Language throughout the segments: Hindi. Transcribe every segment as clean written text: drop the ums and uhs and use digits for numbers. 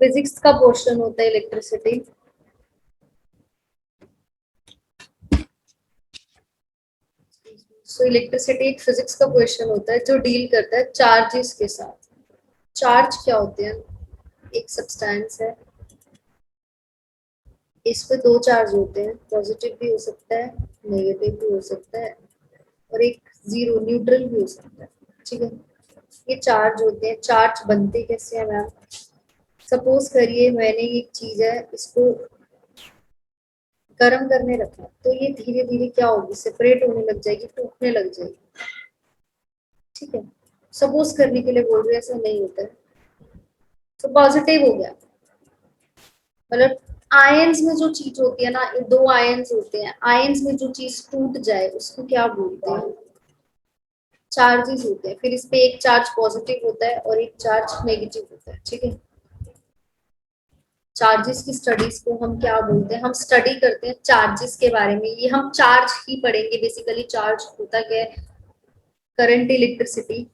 फिजिक्स का पोर्शन होता है इलेक्ट्रिसिटी। सो इलेक्ट्रिसिटी एक फिजिक्स का क्वेश्चन होता है जो डील करता है चार्जेस के साथ। चार्ज क्या होते हैं? एक सब्सटेंस है, इस पे दो चार्ज होते हैं, पॉजिटिव भी हो सकता है, नेगेटिव भी हो सकता है, और एक जीरो न्यूट्रल भी हो सकता है। ठीक है, ये चार्ज होते हैं। चार्ज बनते कैसे हैं मैम? सपोज करिए मैंने एक चीज है, इसको गर्म करने रखा, तो ये धीरे धीरे क्या होगी, सेपरेट होने लग जाएगी, टूटने लग जाएगी। ठीक है, सपोज करने के लिए बोल रही हूँ, ऐसा नहीं होता है। तो पॉजिटिव हो गया, मतलब आयंस में जो चीज होती है ना, दो आयंस होते हैं, आयंस में जो चीज टूट जाए उसको क्या बोलते हैं? चार्जेस होते हैं। फिर इस पे एक चार्ज पॉजिटिव होता है और एक चार्ज नेगेटिव होता है। ठीक है, चार्जेस की स्टडीज को हम क्या बोलते हैं? हम स्टडी करते हैं चार्जेस के बारे में। ये हम चार्ज ही पढ़ेंगे बेसिकली। चार्ज होता क्या है? Current, electricity.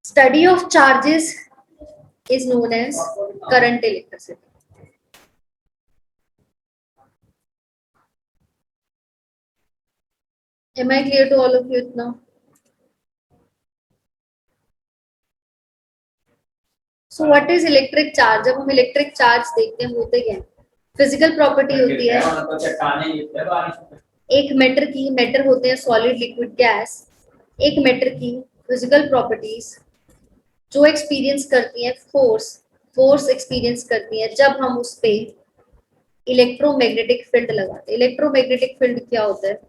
Study of charges is known as current electricity. Am I clear to all of you now? So what is electric charge? जब हम इलेक्ट्रिक चार्ज देखते हैं होते क्या है? फिजिकल प्रॉपर्टी होती है एक मैटर की। मैटर होते हैं सॉलिड, लिक्विड, गैस। एक मैटर की फिजिकल प्रॉपर्टीज जो एक्सपीरियंस करती हैं फोर्स। फोर्स एक्सपीरियंस करती हैं जब हम उस पे इलेक्ट्रोमैग्नेटिक फील्ड लगाते हैं। इलेक्ट्रोमैग्नेटिक फील्ड क्या होता है?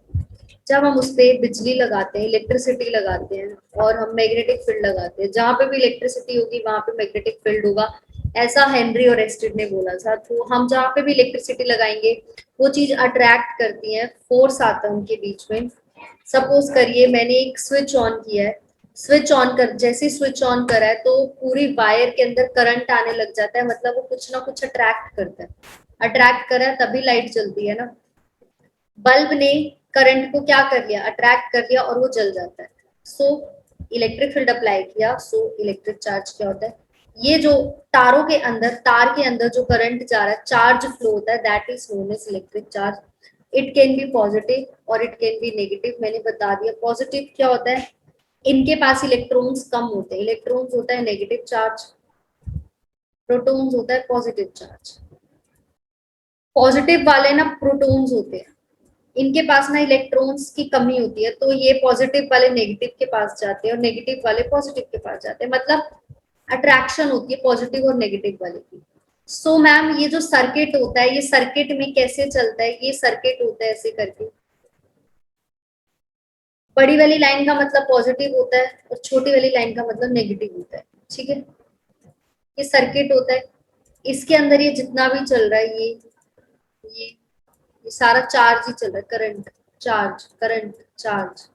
जब हम उस पर बिजली लगाते हैं, इलेक्ट्रिसिटी लगाते हैं, और हम मैग्नेटिक फील्ड लगाते हैं, जहां पे भी इलेक्ट्रिसिटी होगी वहां पे मैग्नेटिक फील्ड होगा, ऐसा हेनरी और एस्टेड ने बोला था। तो हम जहां पे भी इलेक्ट्रिसिटी लगाएंगे वो चीज अट्रैक्ट करती है, फोर्स आता है उनके बीच में। सपोज करिए मैंने एक स्विच ऑन किया है, स्विच ऑन कर, जैसे स्विच ऑन करा है तो पूरी वायर के अंदर करंट आने लग जाता है, मतलब वो कुछ ना कुछ अट्रैक्ट करता है। अट्रैक्ट करा है तभी लाइट जलती है ना। बल्ब ने करंट को क्या कर लिया? अट्रैक्ट कर लिया और वो जल जाता है। सो इलेक्ट्रिक फील्ड अप्लाई किया, सो इलेक्ट्रिक चार्ज क्या होता है? ये जो तारों के अंदर, तार के अंदर जो करंट जा रहा है, चार्ज फ्लो होता है, that is known as electric charge. It can be positive और इट कैन बी नेगेटिव। मैंने बता दिया पॉजिटिव क्या होता है, इनके पास इलेक्ट्रॉन्स कम होते हैं, इलेक्ट्रॉन्स होता है नेगेटिव चार्ज, प्रोटॉन्स होता है पॉजिटिव चार्ज। पॉजिटिव वाले ना प्रोटॉन्स होते हैं, इनके पास ना इलेक्ट्रॉन्स की कमी होती है, तो ये पॉजिटिव वाले नेगेटिव के पास जाते हैं और नेगेटिव वाले पॉजिटिव के पास जाते हैं, मतलब अट्रैक्शन होती है पॉजिटिव और नेगेटिव वाले की। सो मैम ये जो सर्किट होता है, ये सर्किट में कैसे चलता है? ये सर्किट होता है ऐसे करके, बड़ी वाली लाइन का मतलब पॉजिटिव होता है और छोटी वाली लाइन का मतलब नेगेटिव होता है। ठीक है, ये सर्किट होता है, इसके अंदर ये जितना भी चल रहा है, ये सारा चार्ज ही चल रहा है, करंट, चार्ज, करंट, चार्ज।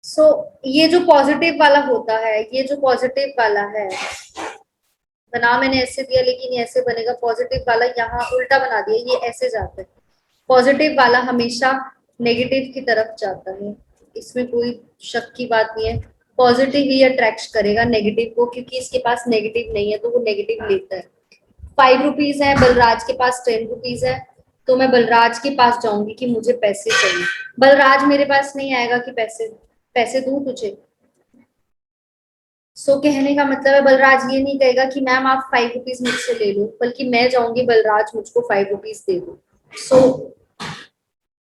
सो ये जो पॉजिटिव वाला होता है, ये जो पॉजिटिव वाला है, बना मैंने ऐसे दिया लेकिन ये ऐसे बनेगा, पॉजिटिव वाला यहाँ उल्टा बना दिया, ये ऐसे जाता है। पॉजिटिव वाला हमेशा नेगेटिव की तरफ जाता है, इसमें कोई शक की बात नहीं है। पॉजिटिव ही अट्रैक्ट करेगा नेगेटिव को, क्योंकि इसके पास नेगेटिव नहीं है तो वो नेगेटिव लेता है। 5 रुपीज है, बलराज के पास 10 रुपीज है, तो मैं बलराज के पास जाऊंगी कि मुझे पैसे चाहिए। बलराज मेरे पास नहीं आएगा कि पैसे पैसे दूं तुझे। सो कहने का मतलब है बलराज ये नहीं कहेगा कि मैम आप 5 रुपीज मुझसे ले लो, बल्कि मैं जाऊंगी बलराज मुझको 5 रुपीज दे दो। सो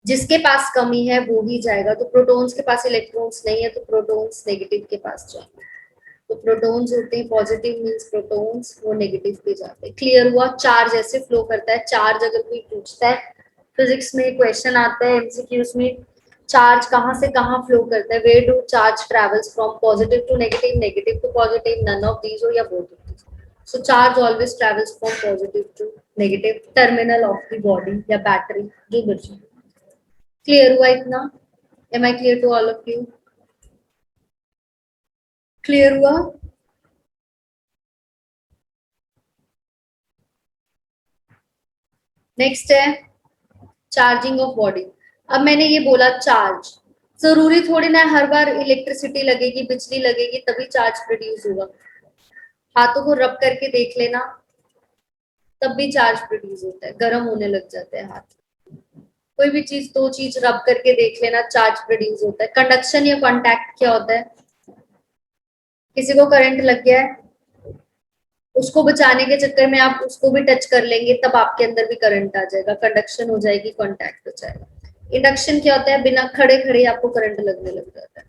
जिसके पास कमी है वो ही जाएगा। तो प्रोटॉन्स के पास इलेक्ट्रॉन्स नहीं है तो प्रोटॉन्स नेगेटिव के पास जाएंगे। तो प्रोटॉन्स होते हैं पॉजिटिव, मींस प्रोटॉन्स, वो नेगेटिव पे जाते हैं। क्लियर हुआ? चार्ज ऐसे फ्लो करता है। चार्ज अगर कोई पूछता है फिजिक्स में, क्वेश्चन आता है एमसीक्यूज में, चार्ज कहाँ से कहाँ फ्लो करता है, where do charge travels from positive to negative, negative to positive, none of these हो या both of these. So charge always travels from positive to negative terminal of the body या बैटरी, जो मर्जी। क्लियर हुआ इतना? Am I clear to all of you? Clear हुआ? नेक्स्ट है चार्जिंग ऑफ बॉडी। अब मैंने ये बोला चार्ज, जरूरी थोड़ी ना हर बार इलेक्ट्रिसिटी लगेगी, बिजली लगेगी तभी चार्ज प्रोड्यूस होगा। हाथों को रब करके देख लेना, तब भी चार्ज प्रोड्यूस होता है, गर्म होने लग जाते हैं हाथ। कोई भी चीज, दो चीज रब करके देख लेना, चार्ज प्रोड्यूस होता है। कंडक्शन या कॉन्टैक्ट क्या होता है? किसी को करंट लग गया है, उसको बचाने के चक्कर में आप उसको भी टच कर लेंगे, तब आपके अंदर भी करंट आ जाएगा, कंडक्शन हो जाएगी, कॉन्टैक्ट हो जाएगा। इंडक्शन क्या होता है? बिना खड़े खड़े आपको करंट लगने लग जाता है,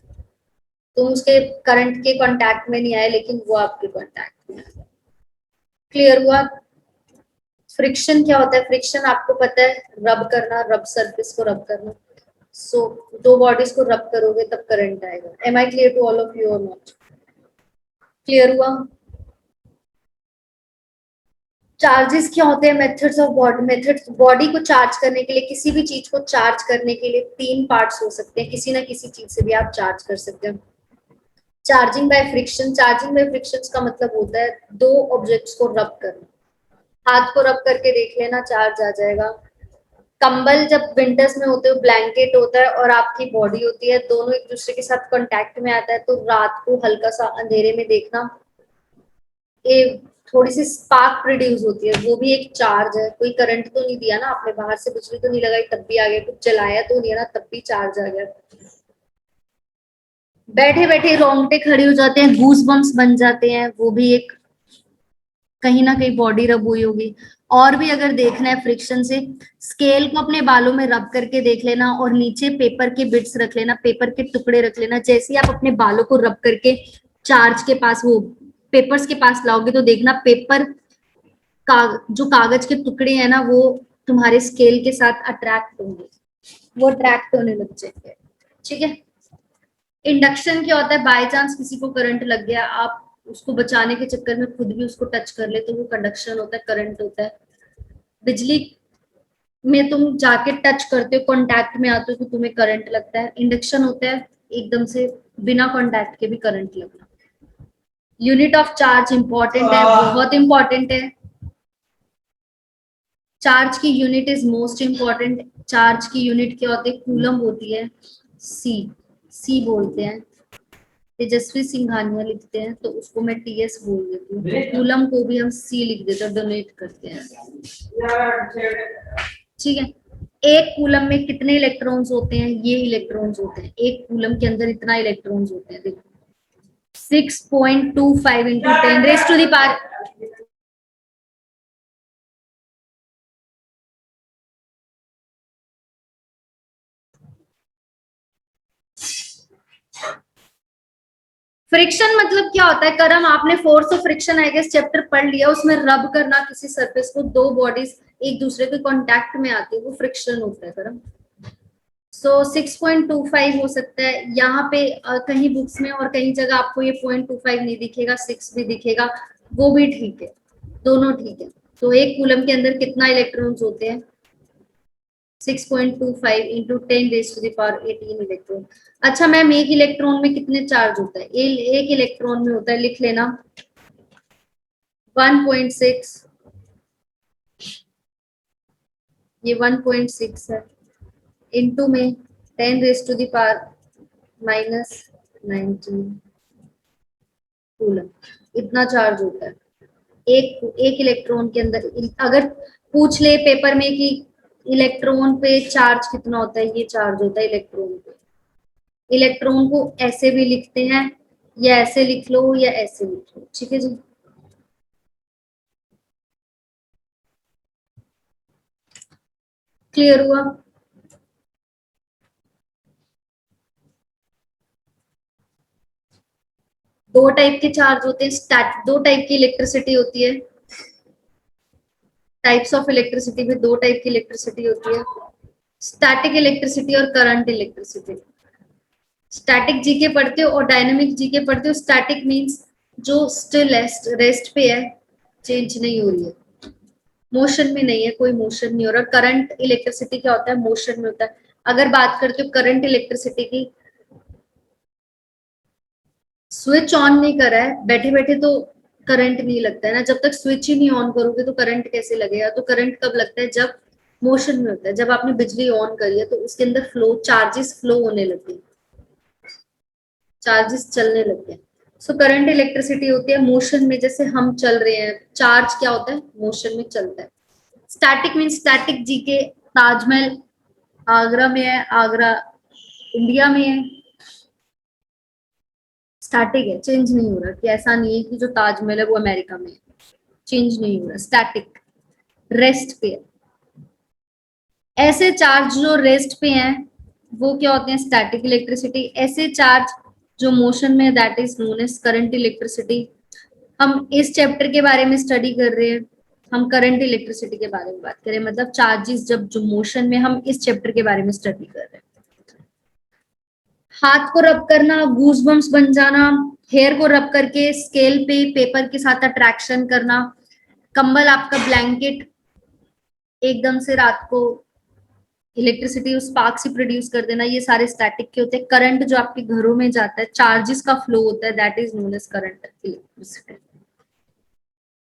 तुम उसके करंट के कांटेक्ट में नहीं आए लेकिन वो आपके कांटेक्ट में आ। क्लियर हुआ? फ्रिक्शन क्या होता है? फ्रिक्शन आपको पता है, रब करना, रब सरफेस को रब करना। सो दो बॉडीज को रब करोगे तब करंट आएगा। Am I clear to all of you और नॉट? क्लियर हुआ? चार्जेस क्या होते हैं? Methods of body. Methods, body को चार्ज करने के लिए, किसी भी चीज को चार्ज करने के लिए तीन पार्ट्स हो सकते हैं, किसी ना किसी चीज से भी आप चार्ज कर सकते हैं। Charging by friction. Charging by friction का मतलब होता है दो ऑब्जेक्ट्स को रब करना। हाथ को रब करके देख लेना, चार्ज आ जाएगा। कंबल जब विंटर्स में होते हो, ब्लैंकेट होता है और आपकी बॉडी होती है, दोनों एक दूसरे के साथ कांटेक्ट में आता है, तो रात को हल्का सा अंधेरे में देखना, ये थोड़ी सी स्पार्क प्रोड्यूस होती है, वो भी एक चार्ज है। कोई करंट तो नहीं दिया ना आपने, बाहर से बिजली तो नहीं लगाई तब भी आ गया, कुछ जलाया तो नहीं है ना तब भी चार्ज आ गया। बैठे बैठे रोंगटे खड़े हो जाते हैं, गूस बम्स बन जाते हैं, वो भी एक कहीं ना कहीं बॉडी रब हुई होगी। और भी अगर देखना है फ्रिक्शन से, स्केल को अपने बालों में रब करके देख लेना और नीचे पेपर के बिट्स रख लेना, पेपर के टुकड़े रख लेना। जैसे ही आप अपने बालों को रब करके चार्ज के पास, वो पेपर्स के पास लाओगे तो देखना पेपर जो कागज के टुकड़े हैं ना, वो तुम्हारे स्केल के साथ अट्रैक्ट होंगे, वो अट्रैक्ट होने लग जाएंगे। ठीक है? इंडक्शन क्या होता है? बाय चांस किसी को करंट लग गया, आप उसको बचाने के चक्कर में खुद भी उसको टच कर ले, तो वो कंडक्शन होता है, करंट होता है। बिजली में तुम जाके टच करते हो, कांटेक्ट में आते हो तो तुम्हें करंट लगता है। इंडक्शन होता है एकदम से बिना कांटेक्ट के भी करंट लगना। यूनिट ऑफ चार्ज इंपॉर्टेंट है, बहुत इंपॉर्टेंट है। चार्ज की unit is most important. Charge की यूनिट क्या होती है? कूलम होती है। सी, सी बोलते हैं। तेजस्वी सिंघानिया लिखते हैं तो उसको मैं टीएस बोल देती हूँ, तो कूलम को भी हम सी लिख देते हैं, डोनेट करते हैं। ठीक है? एक कूलम में कितने इलेक्ट्रॉन्स होते हैं? ये इलेक्ट्रॉन्स होते हैं, एक कूलम के अंदर इतना इलेक्ट्रॉन्स होते हैं, देखो 6.25 into 10 raise to the power. Friction मतलब क्या होता है? करम, आपने force of friction I guess chapter पढ़ लिया, उसमें रब करना किसी सरफेस को, दो बॉडीज एक दूसरे के कांटेक्ट में आती है, वो फ्रिक्शन होता है करम। सो 6.25 हो सकता है यहाँ पे, कहीं बुक्स में और कहीं जगह आपको ये 0.25 नहीं दिखेगा, 6 भी दिखेगा, वो भी ठीक है, दोनों ठीक है। तो एक कूलम के अंदर कितना इलेक्ट्रॉन्स होते हैं? 6.25 into 10 raise to the power 18 electron. अच्छा मैम, एक इलेक्ट्रॉन में कितने चार्ज होता है? एक इलेक्ट्रॉन में होता है, लिख लेना 1.6, ये 1.6 है, इंटू में 10 raise to the power -19 coulomb, इतना चार्ज होता है एक इलेक्ट्रॉन के अंदर। अगर पूछ ले पेपर में कि इलेक्ट्रॉन पे चार्ज कितना होता है, ये चार्ज होता है इलेक्ट्रॉन पे। इलेक्ट्रॉन को ऐसे भी लिखते हैं, या ऐसे लिख लो या ऐसे लिख लो, ठीक है जी। क्लियर हुआ? दो टाइप के चार्ज होते हैं, दो टाइप की इलेक्ट्रिसिटी होती है। टाइप्स ऑफ इलेक्ट्रिसिटी में दो टाइप की इलेक्ट्रिसिटी होती है, स्टैटिक इलेक्ट्रिसिटी और करंट इलेक्ट्रिसिटी। स्टैटिक जीके पढ़ते हो और डायनेमिक जीके पढ़ते हो। स्टैटिक मींस जो स्टिल है, रेस्ट पे है, चेंज नहीं हो रही है, मोशन में नहीं है, कोई मोशन नहीं हो रहा। करंट इलेक्ट्रिसिटी क्या होता है? मोशन में होता है। अगर बात करते हो करंट इलेक्ट्रिसिटी की, स्विच ऑन नहीं करा है, बैठे बैठे तो करंट नहीं लगता है ना, जब तक स्विच ही नहीं ऑन करोगे तो करंट कैसे लगेगा? तो करंट कब लगता है? जब मोशन में होता है। जब आपने बिजली ऑन करी है तो उसके अंदर फ्लो, चार्जेस फ्लो होने लगते हैं, चार्जेस चलने लग गए। सो करंट इलेक्ट्रिसिटी होती है मोशन में, जैसे हम चल रहे हैं, चार्ज क्या होता है, मोशन में चलता है। स्टैटिक मीन स्टैटिक, जी के ताजमहल आगरा में है, आगरा इंडिया में है, स्टैटिक है, चेंज नहीं हो रहा, कि ऐसा नहीं है कि जो ताजमहल है वो अमेरिका में है, चेंज नहीं हो रहा, स्टैटिक, रेस्ट पे है। ऐसे चार्ज जो रेस्ट पे हैं वो क्या होते हैं, स्टैटिक इलेक्ट्रिसिटी। ऐसे चार्ज जो मोशन में, that is known as current electricity. हम इस चैप्टर के बारे में स्टडी कर रहे हैं, हम करंट इलेक्ट्रिसिटी के बारे में बात करें, मतलब चार्जेस जब जो मोशन में, हम इस चैप्टर के बारे में स्टडी कर रहे हैं। हाथ को रब करना, गूज बम्स बन जाना, हेयर को रब करके स्केल पे पेपर के साथ अट्रैक्शन करना, कंबल आपका ब्लैंकेट एकदम से रात को इलेक्ट्रिसिटी उस स्पार्क से प्रोड्यूस कर देना, ये सारे स्टैटिक के होते हैं। करंट जो आपके घरों में जाता है, चार्जेस का फ्लो होता है, that is known as current electricity.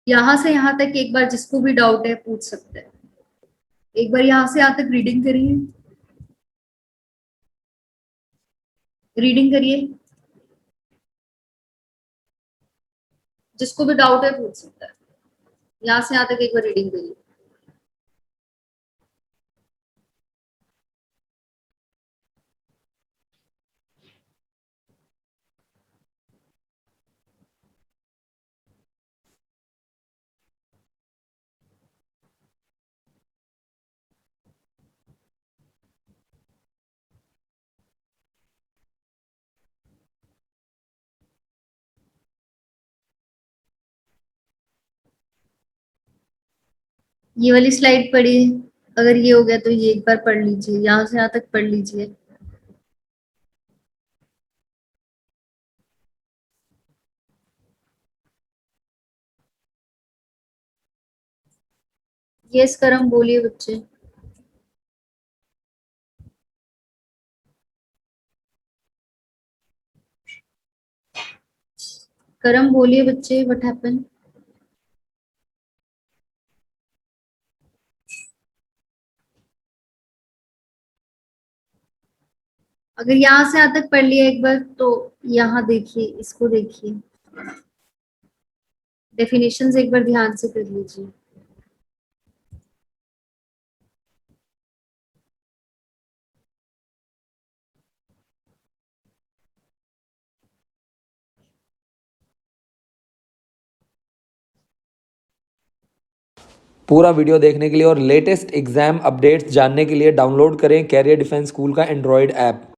यहां से यहां तक एक बार जिसको भी डाउट है पूछ सकते हैं। एक बार यहां से यहां तक रीडिंग करिए, रीडिंग करिए, जिसको भी डाउट है पूछ सकता है। यहाँ से यहाँ तक एक बार रीडिंग करिए। ये वाली स्लाइड पढ़िए, अगर ये हो गया तो ये एक बार पढ़ लीजिए, यहाँ से यहाँ तक पढ़ लीजिए। यस करम बोलिए बच्चे। करम बोलिए बच्चे, व्हाट हैपन। अगर यहाँ से यहाँ तक पढ़ लिया एक बार तो यहाँ देखिए, इसको देखिए, डेफिनेशंस एक बार ध्यान से कर लीजिए। पूरा वीडियो देखने के लिए और लेटेस्ट एग्जाम अपडेट्स जानने के लिए डाउनलोड करें कैरियर डिफेंस स्कूल का एंड्रॉयड ऐप।